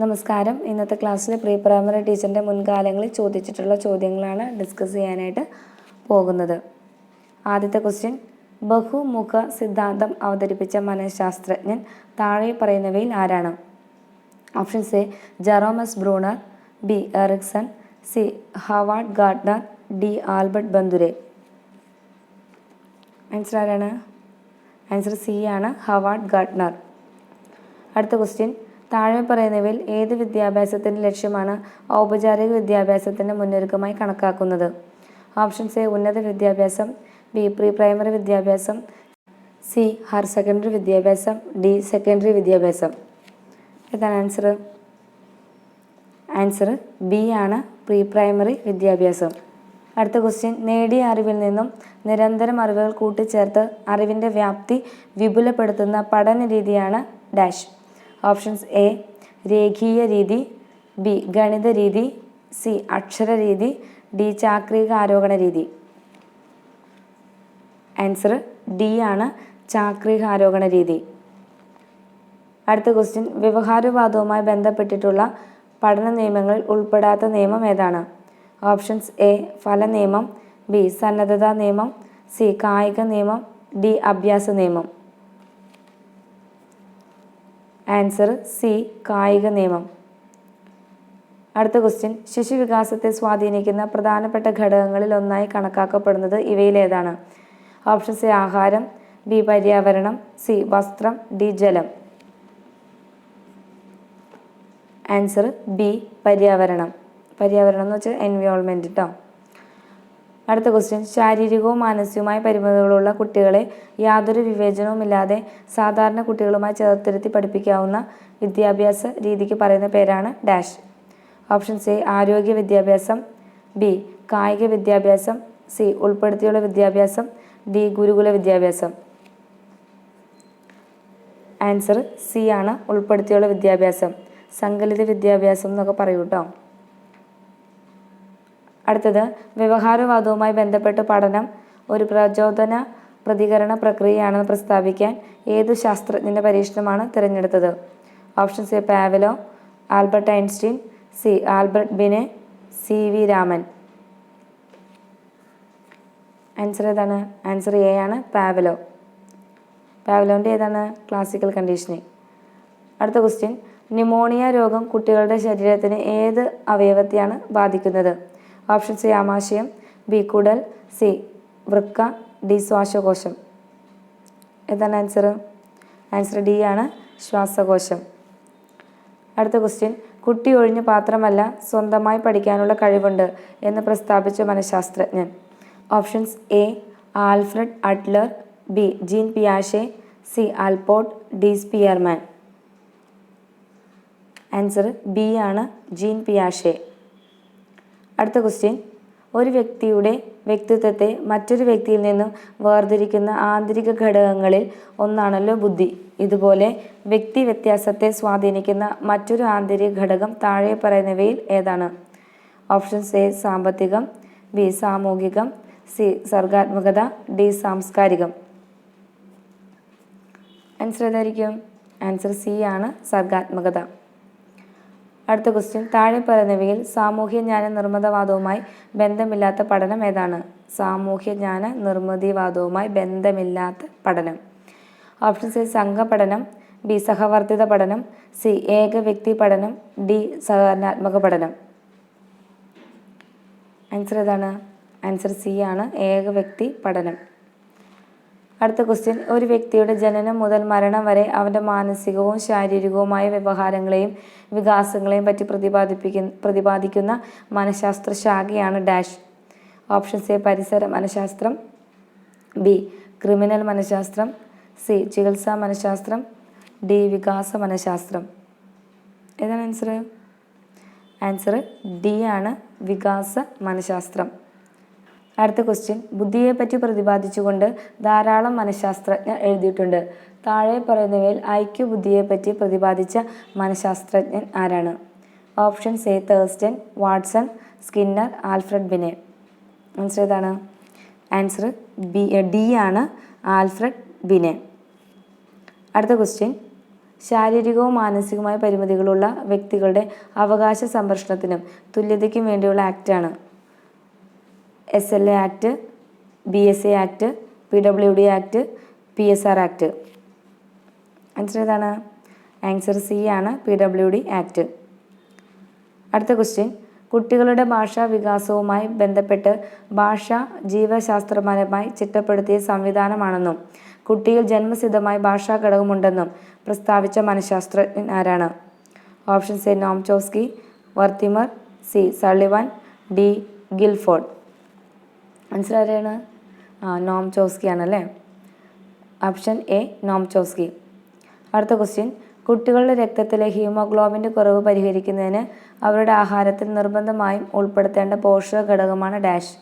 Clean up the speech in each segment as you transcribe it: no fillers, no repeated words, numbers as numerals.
നമസ്കാരം. ഇന്നത്തെ ക്ലാസ്സിൽ പ്രീ പ്രൈമറി ടീച്ചറിൻ്റെ മുൻകാലങ്ങളിൽ ചോദിച്ചിട്ടുള്ള ചോദ്യങ്ങളാണ് ഡിസ്കസ് ചെയ്യാനായിട്ട് പോകുന്നത്. ആദ്യത്തെ ക്വസ്റ്റ്യൻ, ബഹുമുഖ സിദ്ധാന്തം അവതരിപ്പിച്ച മനഃശാസ്ത്രജ്ഞൻ താഴെ പറയുന്നവയിൽ ആരാണ്? Options a Jerome S Bruner, b Erikson, c Howard Gardner, d Albert Bandura. Answer ആരാണ്? ആൻസർ സി ആണ്, ഹവാർഡ് ഗാർട്ട്നർ. അടുത്ത ക്വസ്റ്റ്യൻ, താഴെ പറയുന്നവയിൽ ഏത് വിദ്യാഭ്യാസത്തിൻ്റെ ലക്ഷ്യമാണ് ഔപചാരിക വിദ്യാഭ്യാസത്തിൻ്റെ മുന്നൊരുക്കമായി കണക്കാക്കുന്നത്? ഓപ്ഷൻസ് എ ഉന്നത വിദ്യാഭ്യാസം, ബി പ്രീ പ്രൈമറി വിദ്യാഭ്യാസം, സി ഹയർ സെക്കൻഡറി വിദ്യാഭ്യാസം, ഡി സെക്കൻഡറി വിദ്യാഭ്യാസം. ഏതാണ് ആൻസർ? ആൻസർ ബി ആണ്, പ്രീ പ്രൈമറി വിദ്യാഭ്യാസം. അടുത്ത ക്വസ്റ്റ്യൻ, നേടിയ അറിവിൽ നിന്നും നിരന്തരം അറിവുകൾ കൂട്ടിച്ചേർത്ത് അറിവിൻ്റെ വ്യാപ്തി വിപുലപ്പെടുത്തുന്ന പഠന രീതിയാണ് ഡാഷ്. ഓപ്ഷൻസ് എ രേഖീയ രീതി, ബി ഗണിത രീതി, സി അക്ഷര രീതി, ഡി ചാക്രിക ആരോഹണ രീതി. ആൻസർ ഡി ആണ്, ചാക്രിക ആരോഹണ രീതി. അടുത്ത ക്വസ്റ്റ്യൻ, വ്യവഹാരവാദവുമായി ബന്ധപ്പെട്ടിട്ടുള്ള പഠന നിയമങ്ങളിൽ ഉൾപ്പെടാത്ത നിയമം ഏതാണ്? ഓപ്ഷൻസ് എ ഫല നിയമം, ബി സന്നദ്ധതാ നിയമം, സി കായിക നിയമം, ഡി അഭ്യാസ നിയമം. ആൻസർ സി കായിക നിയമം. അടുത്ത ക്വസ്റ്റ്യൻ, ശിശുവികാസത്തെ സ്വാധീനിക്കുന്ന പ്രധാനപ്പെട്ട ഘടകങ്ങളിൽ ഒന്നായി കണക്കാക്കപ്പെടുന്നത് ഇവയിലേതാണ്? ഓപ്ഷൻസ് എ ആഹാരം, ബി പര്യാവരണം, സി വസ്ത്രം, ഡി ജലം. ആൻസർ ബി പര്യാവരണം. പര്യാവരണം എന്ന് വെച്ചാൽ എൻവയോൺമെൻറ്റ് കേട്ടോ. അടുത്ത ക്വസ്റ്റ്യൻ, ശാരീരികവും മാനസികവുമായ പരിമിതികളുള്ള കുട്ടികളെ യാതൊരു വിവേചനവുമില്ലാതെ സാധാരണ കുട്ടികളുമായി ചേർത്തിരുത്തി പഠിപ്പിക്കാവുന്ന വിദ്യാഭ്യാസ രീതിക്ക് പറയുന്ന പേരാണ് ഡാഷ്. ഓപ്ഷൻസ് എ ആരോഗ്യ വിദ്യാഭ്യാസം, ബി കായിക വിദ്യാഭ്യാസം, സി ഉൾപ്പെടുത്തിയുള്ള വിദ്യാഭ്യാസം, ഡി ഗുരുകുല വിദ്യാഭ്യാസം. ആൻസർ സി ആണ്, ഉൾപ്പെടുത്തിയുള്ള വിദ്യാഭ്യാസം. സങ്കലിത വിദ്യാഭ്യാസം എന്നൊക്കെ പറയൂ കേട്ടോ. അടുത്തത്, വ്യവഹാരവാദവുമായി ബന്ധപ്പെട്ട് പഠനം ഒരു പ്രചോദന പ്രതികരണ പ്രക്രിയയാണെന്ന് പ്രസ്താവിക്കാൻ ഏതു ശാസ്ത്രജ്ഞൻ്റെ പരീക്ഷണമാണ് തിരഞ്ഞെടുത്തത്? Options a Pavlov, Albert Einstein, c Albert Binet, C V Raman. Answer ഏതാണ്? ആൻസർ എ ആണ്, പാവലോ. പാവലോൻ്റെ ഏതാണ്? Classical conditioning. അടുത്ത ക്വസ്റ്റ്യൻ, ന്യൂമോണിയ രോഗം കുട്ടികളുടെ ശരീരത്തിന് ഏത് അവയവത്തെയാണ് ബാധിക്കുന്നത്? ഓപ്ഷൻസ് എ ആമാശയം, ബി കുടൽ, സി വൃക്ക, ഡി ശ്വാസകോശം. ഏതാണ് ആൻസർ? ആൻസർ ഡി ആണ്, ശ്വാസകോശം. അടുത്ത ക്വസ്റ്റ്യൻ, കുട്ടി ഒഴിഞ്ഞ പാത്രമല്ല, സ്വന്തമായി പഠിക്കാനുള്ള കഴിവുണ്ട് എന്ന് പ്രസ്താവിച്ച മനഃശാസ്ത്രജ്ഞൻ? Options a Alfred Adler, b Jean പിയാഷെ, c Allport, d Spearman. Answer b ആണ്, ജീൻ പിയാഷെ. അടുത്ത ക്വസ്റ്റ്യൻ, ഒരു വ്യക്തിയുടെ വ്യക്തിത്വത്തെ മറ്റൊരു വ്യക്തിയിൽ നിന്നും വേർതിരിക്കുന്ന ആന്തരിക ഘടകങ്ങളിൽ ഒന്നാണല്ലോ ബുദ്ധി. ഇതുപോലെ വ്യക്തി വ്യത്യാസത്തെ സ്വാധീനിക്കുന്ന മറ്റൊരു ആന്തരിക ഘടകം താഴെ പറയുന്നവയിൽ ഏതാണ്? ഓപ്ഷൻസ് എ സാമ്പത്തികം, ബി സാമൂഹികം, സി സർഗാത്മകത, ഡി സാംസ്കാരികം. ആൻസർ ഏതായിരിക്കും? ആൻസർ സി ആണ്, സർഗാത്മകത. അടുത്ത ക്വസ്റ്റ്യൻ, താഴെ പറയുന്നവയിൽ സാമൂഹ്യജ്ഞാന നിർമ്മിതവാദവുമായി ബന്ധമില്ലാത്ത പഠനം ഏതാണ്? സാമൂഹ്യജ്ഞാന നിർമ്മിതിവാദവുമായി ബന്ധമില്ലാത്ത പഠനം. ഓപ്ഷൻസ് എ സംഘപഠനം, ബി സഹവർത്തിത പഠനം, സി ഏക വ്യക്തി പഠനം, ഡി സഹകരണാത്മക പഠനം. ആൻസർ ഏതാണ്? ആൻസർ സി ആണ്, ഏക വ്യക്തി പഠനം. അടുത്ത ക്വസ്റ്റ്യൻ, ഒരു വ്യക്തിയുടെ ജനനം മുതൽ മരണം വരെ അവൻ്റെ മാനസികവും ശാരീരികവുമായ വ്യവഹാരങ്ങളെയും വികാസങ്ങളെയും പറ്റി പ്രതിപാദിക്കുന്ന മനഃശാസ്ത്ര ശാഖയാണ് ഡാഷ്. ഓപ്ഷൻസ് എ പരിസര മനഃശാസ്ത്രം, ബി ക്രിമിനൽ മനഃശാസ്ത്രം, സി ചികിത്സാ മനഃശാസ്ത്രം, ഡി വികാസ മനഃശാസ്ത്രം. ഏതാണ് ആൻസർ? ആൻസർ ഡി ആണ്, വികാസ മനഃശാസ്ത്രം. അടുത്ത ക്വസ്റ്റ്യൻ, ബുദ്ധിയെപ്പറ്റി പ്രതിപാദിച്ചുകൊണ്ട് ധാരാളം മനഃശാസ്ത്രജ്ഞർ എഴുതിയിട്ടുണ്ട്. താഴെ പറയുന്നവയിൽ ഐക്യു ബുദ്ധിയെപ്പറ്റി പ്രതിപാദിച്ച മനഃശാസ്ത്രജ്ഞൻ ആരാണ്? Options a Thurstone, Watson, Skinner, Alfred Binet. Answer ഏതാണ്? ആൻസർ ഡി ആണ്, ആൽഫ്രഡ് ബിനെ. അടുത്ത ക്വസ്റ്റ്യൻ, ശാരീരികവും മാനസികവുമായ പരിമിതികളുള്ള വ്യക്തികളുടെ അവകാശ സംരക്ഷണത്തിനും തുല്യതയ്ക്കും വേണ്ടിയുള്ള ആക്റ്റാണ് SLA act, BSA act, PWD act, PSR act. Answer ഏതാണ്? ആൻസർ സി ആണ്, PWD ആക്ട്. അടുത്ത ക്വസ്റ്റ്യൻ, കുട്ടികളുടെ ഭാഷാ വികാസവുമായി ബന്ധപ്പെട്ട് ഭാഷ ജീവശാസ്ത്രപരമായി ചിട്ടപ്പെടുത്തിയ സംവിധാനമാണെന്നും കുട്ടിയിൽ ജന്മസിദ്ധമായ ഭാഷാ ഘടകമുണ്ടെന്നും പ്രസ്താവിച്ച മനഃശാസ്ത്രജ്ഞൻ ആരാണ്? Options a Noam Chomsky, Wertheimer, c Sullivan, d Guilford. Answer ആരാണ്? നോം ചോസ്കി ആണല്ലേ. Option a Noam Chomsky. അടുത്ത ക്വസ്റ്റ്യൻ, കുട്ടികളുടെ രക്തത്തിലെ ഹീമോഗ്ലോബിൻ്റെ കുറവ് പരിഹരിക്കുന്നതിന് അവരുടെ ആഹാരത്തിൽ നിർബന്ധമായും ഉൾപ്പെടുത്തേണ്ട പോഷക ഘടകമാണ് dash.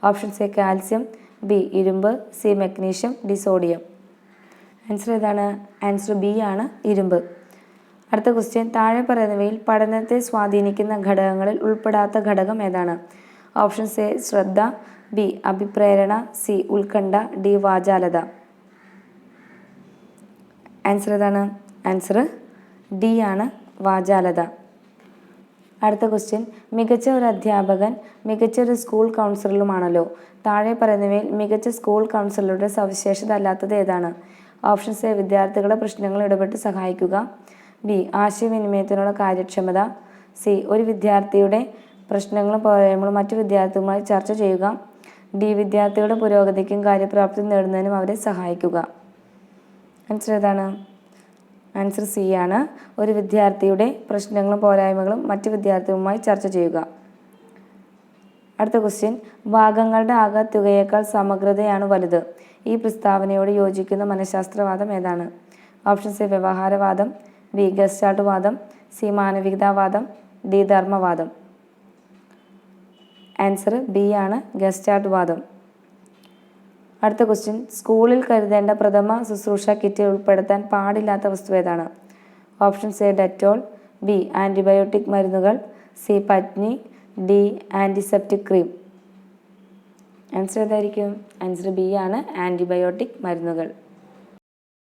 Options a calcium, b ഇരുമ്പ്, c magnesium, d sodium. Answer ഏതാണ്? ആൻസർ ബി ആണ്, ഇരുമ്പ്. അടുത്ത ക്വസ്റ്റ്യൻ, താഴെ പറയുന്നവയിൽ പഠനത്തെ സ്വാധീനിക്കുന്ന ഘടകങ്ങളിൽ ഉൾപ്പെടാത്ത ഘടകം ഏതാണ്? ഓപ്ഷൻസ് എ ശ്രദ്ധ, ബി അഭിപ്രേരണ, സി ഉത്കണ്ഠ, ഡി വാചാലത. ആൻസർ ഏതാണ്? ആൻസർ ഡി ആണ്, വാചാലത. അടുത്ത ക്വസ്റ്റ്യൻ, മികച്ച ഒരു അധ്യാപകൻ മികച്ചൊരു സ്കൂൾ കൗൺസിലറുമാണല്ലോ. താഴെ പറയുന്നവയിൽ മികച്ച സ്കൂൾ കൗൺസിലറുടെ സവിശേഷത അല്ലാത്തത് ഏതാണ്? ഓപ്ഷൻസ് എ വിദ്യാർത്ഥികളുടെ പ്രശ്നങ്ങൾ ഇടപെട്ട് സഹായിക്കുക, ബി ആശയവിനിമയത്തിനുള്ള കാര്യക്ഷമത, സി ഒരു വിദ്യാർത്ഥിയുടെ പ്രശ്നങ്ങളും പോരായ്മകളും മറ്റു വിദ്യാർത്ഥികളുമായി ചർച്ച ചെയ്യുക, ഡി വിദ്യാർത്ഥികളുടെ പുരോഗതിക്കും കാര്യപ്രാപ്തി നേടുന്നതിനും അവരെ സഹായിക്കുക. ആൻസർ ഏതാണ്? ആൻസർ സി ആണ്, ഒരു വിദ്യാർത്ഥിയുടെ പ്രശ്നങ്ങളും പോരായ്മകളും മറ്റു വിദ്യാർത്ഥികളുമായി ചർച്ച ചെയ്യുക. അടുത്ത ക്വസ്റ്റ്യൻ, ഭാഗങ്ങളുടെ ആകെത്തുകയേക്കാൾ സമഗ്രതയാണ് വലുത്. ഈ പ്രസ്താവനയോട് യോജിക്കുന്ന മനഃശാസ്ത്രവാദം ഏതാണ്? ഓപ്ഷൻസ് എ വ്യവഹാരവാദം, ബി ഗസ്റ്റാൾട്ട് വാദം, സി മാനവികതാവാദം, ഡി ധർമ്മവാദം. ആൻസർ ബി ആണ്, ഗസ്റ്റാൾട്ട് വാദം. അടുത്ത ക്വസ്റ്റ്യൻ, സ്കൂളിൽ കരുതേണ്ട പ്രഥമ ശുശ്രൂഷ കിറ്റിൽ ഉൾപ്പെടുത്താൻ പാടില്ലാത്ത വസ്തു ഏതാണ്? Options a Dettol, b antibiotic മരുന്നുകൾ, സി പറ്റ്നി, ഡി ആൻറ്റിസെപ്റ്റിക് ക്രീം. ആൻസർ ഏതായിരിക്കും? ആൻസർ ബി ആണ്, ആൻറ്റിബയോട്ടിക് മരുന്നുകൾ.